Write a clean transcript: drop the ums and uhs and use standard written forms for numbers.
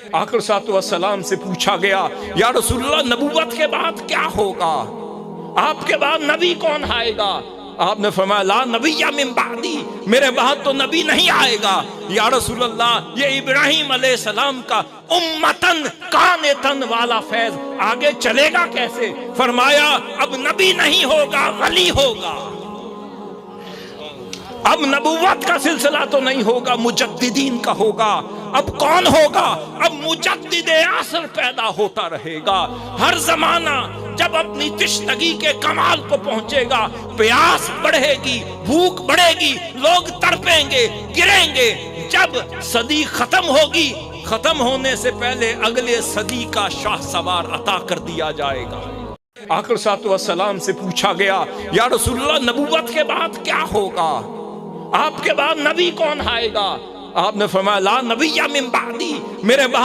آخر सलाम से पूछा गया, या रसूलल्लाह नबूवत के बाद क्या होगा, आपके बाद नबी कौन आएगा? आपने फरमाया ला नबिय्या मिन बादी, मेरे बाद तो नबी नहीं आएगा। या रसूलल्लाह ये इब्राहिम अलैहिस्सलाम का उम्मतन कानितन वाला फैज आगे चलेगा कैसे? फरमाया अब नबी नहीं होगा, वली होगा। अब नबूवत का सिलसिला तो नहीं होगा, मुजद्दिदीन का होगा। अब कौन होगा? अब मुजद्दिदे असर पैदा होता रहेगा। हर जमाना जब अपनी तिश्नगी के कमाल को पहुंचेगा, प्यास बढ़ेगी, भूख बढ़ेगी, लोग तड़पेंगे, गिरेंगे। जब सदी खत्म होगी, खत्म होने से पहले अगले सदी का शाह सवार अता कर दिया जाएगा। आखिर सलाम से पूछा गया, या रसूलल्लाह नबूवत के बाद क्या होगा, आपके बाद नबी कौन आएगा? आपने फरमाया ला नबिय्या मिन बादी, मेरे बाद